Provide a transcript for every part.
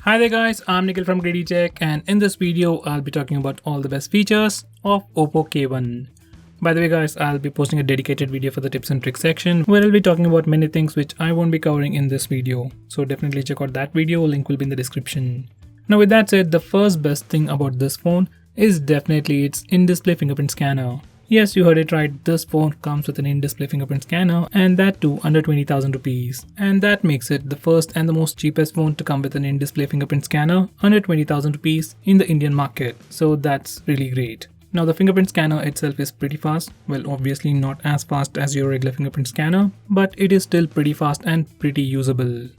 Hi there guys, I'm Nikhil from GreedyTech, and in this video I'll be talking about all the best features of Oppo K1. By the way guys, I'll be posting a dedicated video for the tips and tricks section where I'll be talking about many things which I won't be covering in this video. So definitely check out that video, link will be in the description. Now with that said, the first best thing about this phone is definitely its in-display fingerprint scanner. Yes, you heard it right, this phone comes with an in-display fingerprint scanner, and that too under 20,000 rupees. And that makes it the first and the most cheapest phone to come with an in-display fingerprint scanner under 20,000 rupees in the Indian market. So that's really great. Now the fingerprint scanner itself is pretty fast. Well, obviously not as fast as your regular fingerprint scanner, but it is still pretty fast and pretty usable.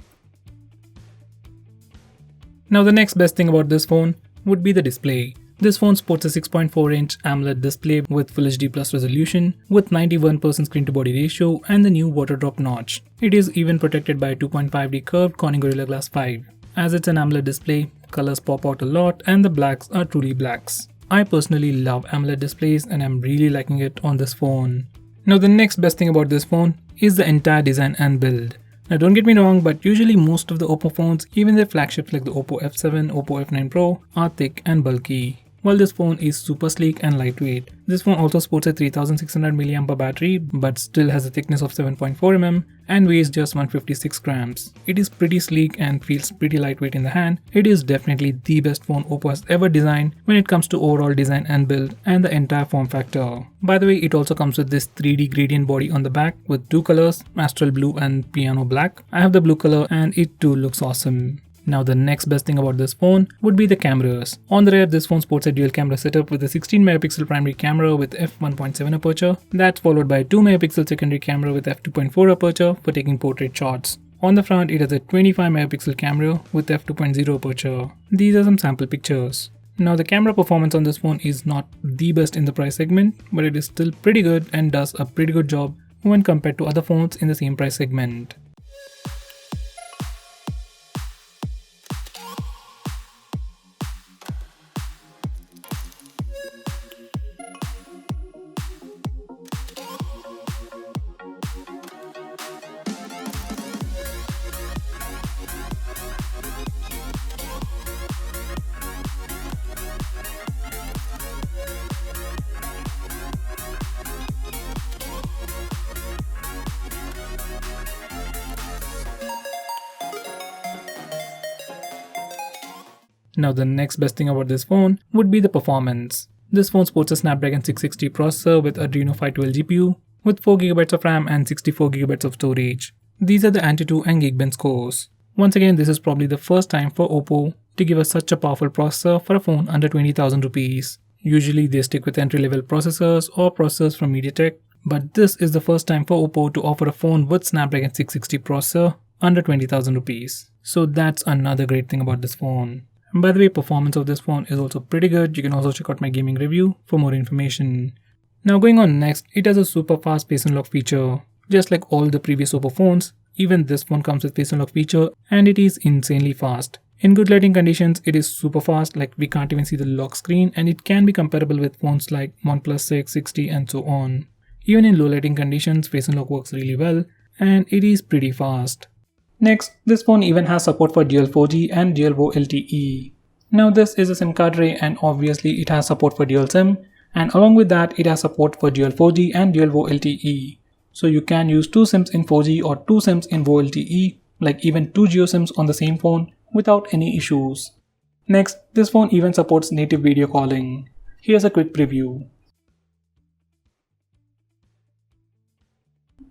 Now the next best thing about this phone would be the display. This phone sports a 6.4-inch AMOLED display with Full HD Plus resolution with 91% screen to body ratio and the new water drop notch. It is even protected by a 2.5D curved Corning Gorilla Glass 5. As it's an AMOLED display, colors pop out a lot and the blacks are truly blacks. I personally love AMOLED displays and I'm really liking it on this phone. Now the next best thing about this phone is the entire design and build. Now don't get me wrong, but usually most of the Oppo phones, even their flagships like the Oppo F7, Oppo F9 Pro, are thick and bulky. While this phone is super sleek and lightweight. This phone also sports a 3600 mAh battery but still has a thickness of 7.4 mm and weighs just 156 grams. It is pretty sleek and feels pretty lightweight in the hand. It is definitely the best phone Oppo has ever designed when it comes to overall design and build and the entire form factor. By the way, it also comes with this 3D gradient body on the back with two colors, Astral Blue and Piano Black. I have the blue color and it too looks awesome. Now the next best thing about this phone would be the cameras. On the rear, this phone sports a dual camera setup with a 16 megapixel primary camera with f1.7 aperture. That's followed by a 2 megapixel secondary camera with f2.4 aperture for taking portrait shots. On the front, it has a 25 megapixel camera with f2.0 aperture. These are some sample pictures. Now the camera performance on this phone is not the best in the price segment, but it is still pretty good and does a pretty good job when compared to other phones in the same price segment. Now the next best thing about this phone would be the performance. This phone sports a Snapdragon 660 processor with Adreno 512 GPU with 4GB of RAM and 64GB of storage. These are the Antutu and Geekbench scores. Once again, this is probably the first time for Oppo to give us such a powerful processor for a phone under 20,000 rupees. Usually they stick with entry-level processors or processors from MediaTek, but this is the first time for Oppo to offer a phone with Snapdragon 660 processor under 20,000 rupees. So that's another great thing about this phone. And by the way, performance of this phone is also pretty good. You can also check out my gaming review for more information. Now going on next, it has a super fast face unlock feature. Just like all the previous Oppo phones, even this phone comes with face unlock feature and it is insanely fast. In good lighting conditions, it is super fast, like we can't even see the lock screen, and it can be comparable with phones like OnePlus 6, 60 and so on. Even in low lighting conditions, face unlock works really well and it is pretty fast. Next, this phone even has support for dual 4G and dual VoLTE. Now this is a SIM card tray and obviously it has support for dual SIM, and along with that it has support for dual 4G and dual VoLTE. So you can use 2 SIMs in 4G or 2 SIMs in VoLTE, like even 2 Geo SIMs on the same phone without any issues. Next, this phone even supports native video calling. Here's a quick preview.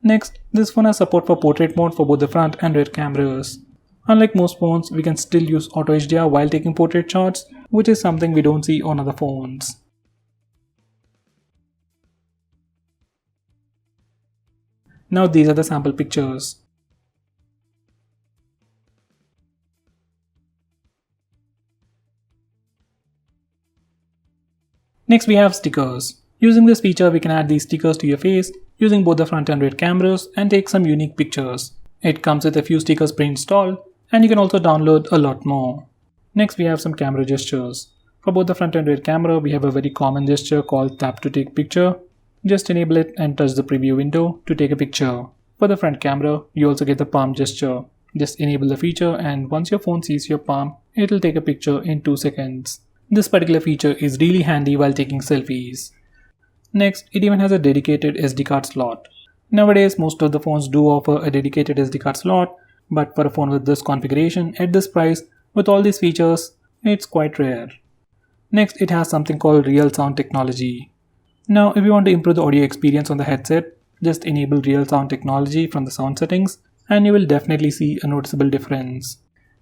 Next, this phone has support for portrait mode for both the front and rear cameras. Unlike most phones, we can still use Auto HDR while taking portrait shots, which is something we don't see on other phones. Now these are the sample pictures. Next we have stickers. Using this feature, we can add these stickers to your face using both the front and rear cameras and take some unique pictures. It comes with a few stickers pre-installed and you can also download a lot more. Next we have some camera gestures. For both the front and rear camera, we have a very common gesture called tap to take picture. Just enable it and touch the preview window to take a picture. For the front camera, you also get the palm gesture. Just enable the feature and once your phone sees your palm, It'll take a picture in 2 seconds. This particular feature is really handy while taking selfies. Next, it even has a dedicated SD card slot. Nowadays, most of the phones do offer a dedicated SD card slot, but for a phone with this configuration, at this price, with all these features, it's quite rare. Next, it has something called real sound technology. Now, if you want to improve the audio experience on the headset, just enable real sound technology from the sound settings, and you will definitely see a noticeable difference.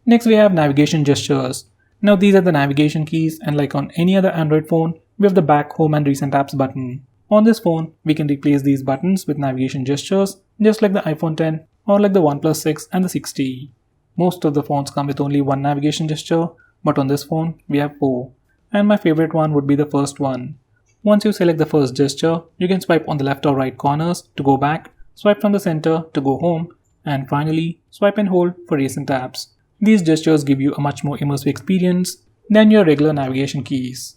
Next, we have navigation gestures. Now, these are the navigation keys, and like on any other Android phone, we have the back, home and recent apps button. On this phone, we can replace these buttons with navigation gestures, just like the iPhone X or like the OnePlus 6 and the 6T. Most of the phones come with only one navigation gesture, but on this phone, we have 4. And my favorite one would be the first one. Once you select the first gesture, you can swipe on the left or right corners to go back, swipe from the center to go home, and finally, swipe and hold for recent apps. These gestures give you a much more immersive experience than your regular navigation keys.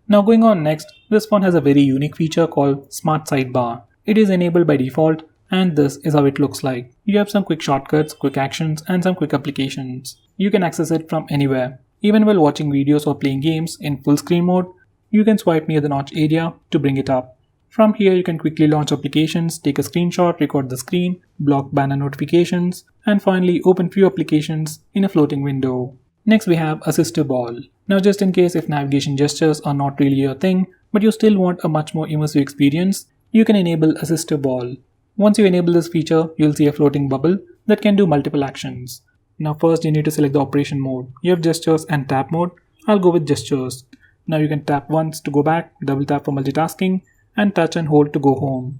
Now going on next, this phone has a very unique feature called Smart Sidebar. It is enabled by default, and this is how it looks like. You have some quick shortcuts, quick actions, and some quick applications. You can access it from anywhere. Even while watching videos or playing games in full screen mode, you can swipe near the notch area to bring it up. From here, you can quickly launch applications, take a screenshot, record the screen, block banner notifications, and finally open few applications in a floating window. Next, we have Assistive Ball. Now, just in case if navigation gestures are not really your thing, but you still want a much more immersive experience, you can enable Assistive Ball. Once you enable this feature, you'll see a floating bubble that can do multiple actions. Now first you need to select the operation mode. You have gestures and tap mode. I'll go with gestures. Now you can tap once to go back, double tap for multitasking, and touch and hold to go home.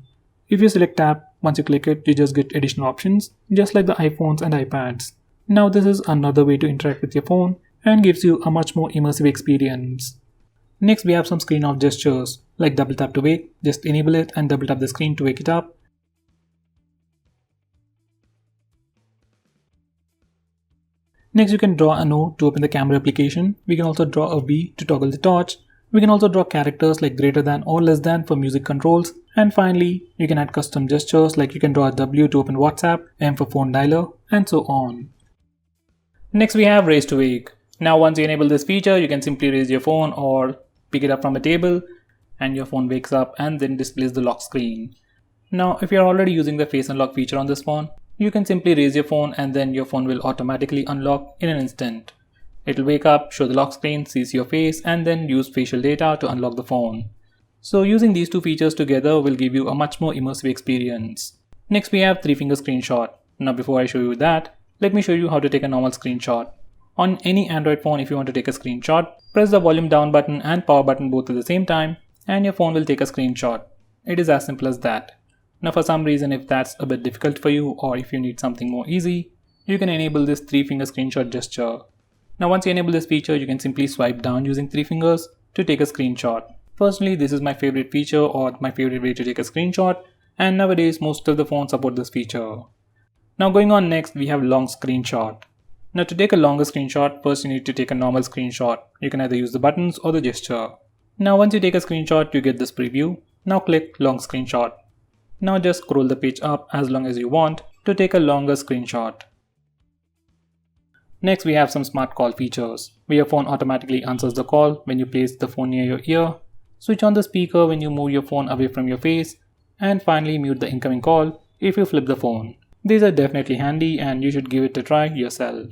If you select tap, once you click it, you just get additional options, just like the iPhones and iPads. Now this is another way to interact with your phone and gives you a much more immersive experience. Next we have some screen off gestures, like double tap to wake. Just enable it and double tap the screen to wake it up. Next you can draw an O to open the camera application. We can also draw a V to toggle the torch. We can also draw characters like greater than or less than for music controls. And finally, you can add custom gestures like you can draw a W to open WhatsApp, M for phone dialer, and so on. Next we have raise to wake. Now once you enable this feature, you can simply raise your phone or pick it up from a table and your phone wakes up and then displays the lock screen. Now if you are already using the face unlock feature on this phone, you can simply raise your phone and then your phone will automatically unlock in an instant. It'll wake up, show the lock screen, sees your face, and then use facial data to unlock the phone. So using these two features together will give you a much more immersive experience. Next we have 3-finger screenshot. Now before I show you that, let me show you how to take a normal screenshot. On any Android phone, if you want to take a screenshot, press the volume down button and power button both at the same time and your phone will take a screenshot. It is as simple as that. Now for some reason, if that's a bit difficult for you or if you need something more easy, you can enable this 3-finger screenshot gesture. Now once you enable this feature, you can simply swipe down using 3 fingers to take a screenshot. Personally, this is my favorite feature or my favorite way to take a screenshot, and nowadays most of the phones support this feature. Now going on next, we have long screenshot. Now to take a longer screenshot, first you need to take a normal screenshot. You can either use the buttons or the gesture. Now once you take a screenshot, you get this preview. Now click long screenshot. Now just scroll the page up as long as you want to take a longer screenshot. Next we have some smart call features, where your phone automatically answers the call when you place the phone near your ear, switch on the speaker when you move your phone away from your face, and finally mute the incoming call if you flip the phone. These are definitely handy and you should give it a try yourself.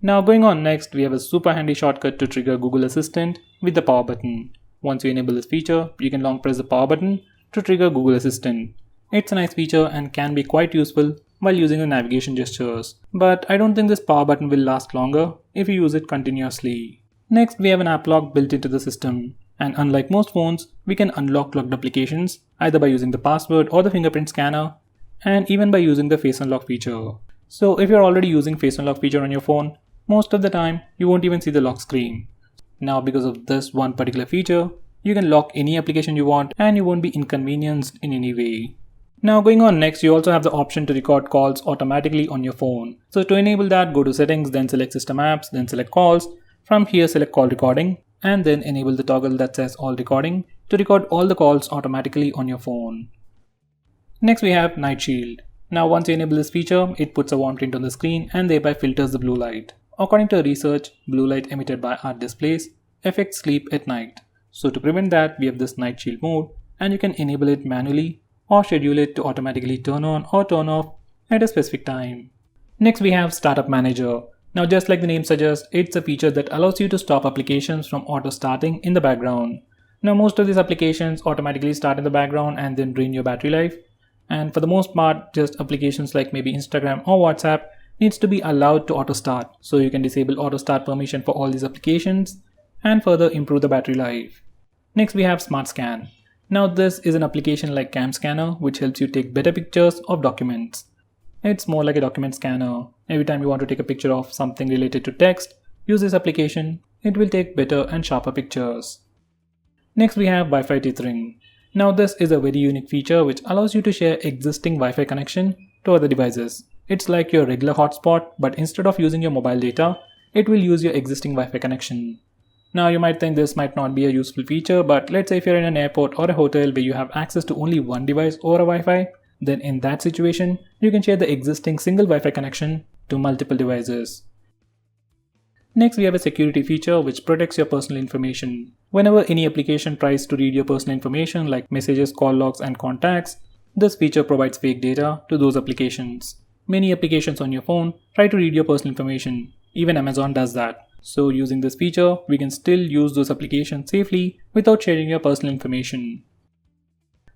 Now going on next, we have a super handy shortcut to trigger Google Assistant with the power button. Once you enable this feature, you can long press the power button to trigger Google Assistant. It's a nice feature and can be quite useful while using the navigation gestures, but I don't think this power button will last longer if you use it continuously. Next, we have an app lock built into the system, and unlike most phones, we can unlock locked applications either by using the password or the fingerprint scanner, and even by using the face unlock feature. So if you're already using face unlock feature on your phone, most of the time you won't even see the lock screen. Now because of this one particular feature, you can lock any application you want and you won't be inconvenienced in any way. Now going on next, you also have the option to record calls automatically on your phone. So to enable that, go to settings, then select system apps, then select calls. From here select call recording and then enable the toggle that says all recording to record all the calls automatically on your phone. Next we have night shield. Now once you enable this feature, it puts a warm tint on the screen and thereby filters the blue light. According to research, blue light emitted by our displays affects sleep at night. So to prevent that, we have this night shield mode, and you can enable it manually or schedule it to automatically turn on or turn off at a specific time. Next we have Startup Manager. Now just like the name suggests, it's a feature that allows you to stop applications from auto starting in the background. Now most of these applications automatically start in the background and then drain your battery life. And for the most part, just applications like maybe Instagram or WhatsApp needs to be allowed to auto start. So you can disable auto start permission for all these applications and further improve the battery life. Next we have Smart Scan. Now this is an application like Cam Scanner which helps you take better pictures of documents. It's more like a document scanner. Every time you want to take a picture of something related to text, use this application. It will take better and sharper pictures. Next we have Wi-Fi tethering. Now this is a very unique feature which allows you to share existing Wi-Fi connection to other devices. It's like your regular hotspot, but instead of using your mobile data, it will use your existing Wi-Fi connection. Now you might think this might not be a useful feature, but let's say if you're in an airport or a hotel where you have access to only one device or a Wi-Fi, then in that situation, you can share the existing single Wi-Fi connection to multiple devices. Next, we have a security feature which protects your personal information. Whenever any application tries to read your personal information like messages, call logs, and contacts, this feature provides fake data to those applications. Many applications on your phone try to read your personal information. Even Amazon does that. So using this feature, we can still use those applications safely without sharing your personal information.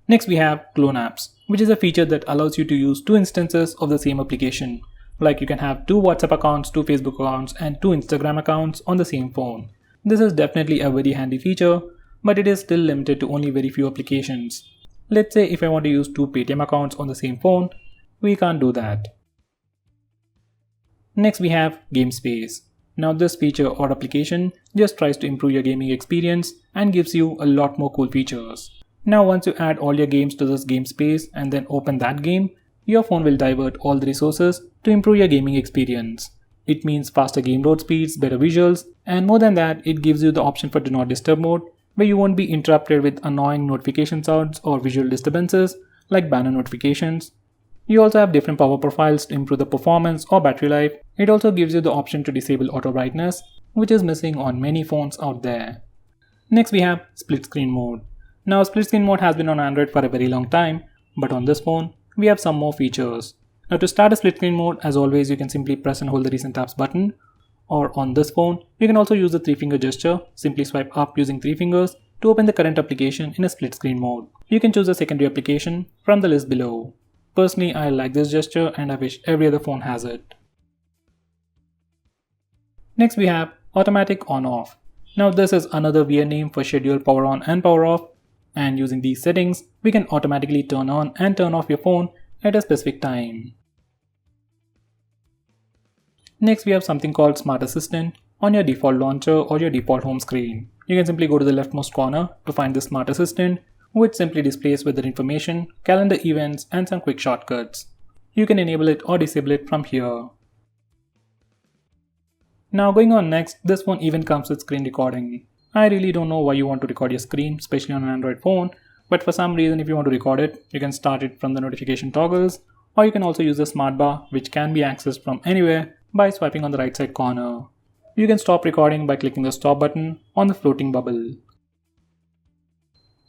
Next we have Clone Apps, which is a feature that allows you to use two instances of the same application. Like you can have two WhatsApp accounts, two Facebook accounts, and two Instagram accounts on the same phone. This is definitely a very handy feature, but it is still limited to only very few applications. Let's say if I want to use two Paytm accounts on the same phone, we can't do that. Next we have Game Space. Now this feature or application just tries to improve your gaming experience and gives you a lot more cool features. Now once you add all your games to this game space and then open that game, your phone will divert all the resources to improve your gaming experience. It means faster game load speeds, better visuals, and more than that, it gives you the option for Do Not Disturb mode, where you won't be interrupted with annoying notification sounds or visual disturbances like banner notifications. You also have different power profiles to improve the performance or battery life. It also gives you the option to disable auto brightness, which is missing on many phones out there. Next we have Split Screen mode. Now split screen mode has been on Android for a very long time, but on this phone, we have some more features. Now to start a split screen mode, as always, you can simply press and hold the recent tabs button. Or on this phone, you can also use the 3-finger gesture, simply swipe up using 3 fingers to open the current application in a split screen mode. You can choose a secondary application from the list below. Personally, I like this gesture and I wish every other phone has it. Next we have Automatic On-Off. Now this is another weird name for schedule power on and power off. And using these settings, we can automatically turn on and turn off your phone at a specific time. Next we have something called Smart Assistant on your default launcher or your default home screen. You can simply go to the leftmost corner to find the Smart Assistant, which simply displays weather information, calendar events, and some quick shortcuts. You can enable it or disable it from here. Now going on next, this one even comes with screen recording. I really don't know why you want to record your screen, especially on an Android phone, but for some reason if you want to record it, you can start it from the notification toggles, or you can also use the smart bar, which can be accessed from anywhere by swiping on the right side corner. You can stop recording by clicking the stop button on the floating bubble.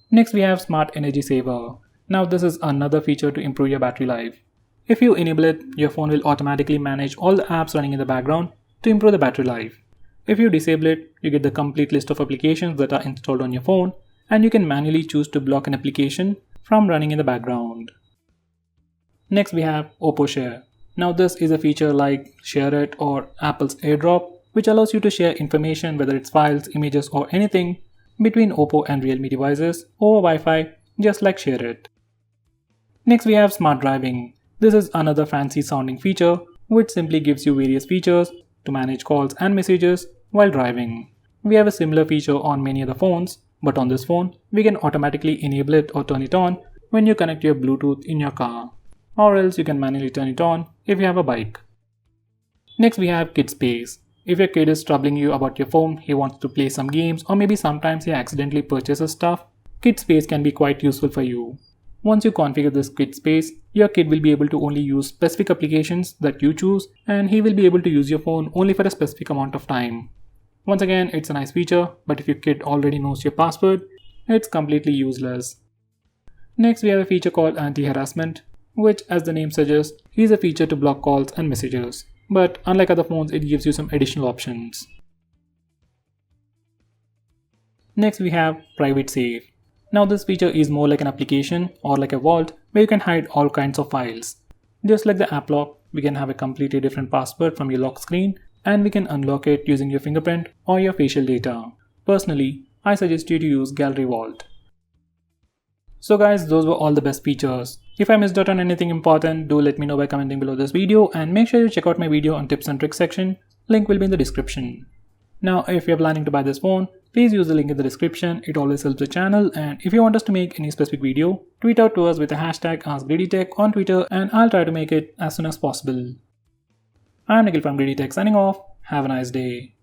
Next we have Smart Energy Saver. Now this is another feature to improve your battery life. If you enable it, your phone will automatically manage all the apps running in the background to improve the battery life. If you disable it, you get the complete list of applications that are installed on your phone, and you can manually choose to block an application from running in the background. Next we have Oppo Share. Now this is a feature like Share It or Apple's AirDrop, which allows you to share information, whether it's files, images, or anything between Oppo and Realme devices over Wi-Fi, just like Share It. Next we have Smart Driving. This is another fancy sounding feature which simply gives you various features to manage calls and messages while driving. We have a similar feature on many other phones, but on this phone, we can automatically enable it or turn it on when you connect your Bluetooth in your car, or else you can manually turn it on if you have a bike. Next we have Kid Space. If your kid is troubling you about your phone, he wants to play some games, or maybe sometimes he accidentally purchases stuff, Kid Space can be quite useful for you. Once you configure this kid space, your kid will be able to only use specific applications that you choose, and he will be able to use your phone only for a specific amount of time. Once again, it's a nice feature, but if your kid already knows your password, it's completely useless. Next, we have a feature called anti-harassment, which, as the name suggests, is a feature to block calls and messages. But unlike other phones, it gives you some additional options. Next, we have Private Save. Now this feature is more like an application or like a vault where you can hide all kinds of files. Just like the app lock, we can have a completely different password from your lock screen, and we can unlock it using your fingerprint or your facial data. Personally, I suggest you to use Gallery Vault. So guys, those were all the best features. If I missed out on anything important, do let me know by commenting below this video, and make sure you check out my video on tips and tricks section. Link will be in the description. Now, if you're planning to buy this phone, please use the link in the description. It always helps the channel, and if you want us to make any specific video, tweet out to us with the hashtag ASKGREEDYTECH on Twitter, and I'll try to make it as soon as possible. I'm Nikhil from GreedyTech signing off. Have a nice day.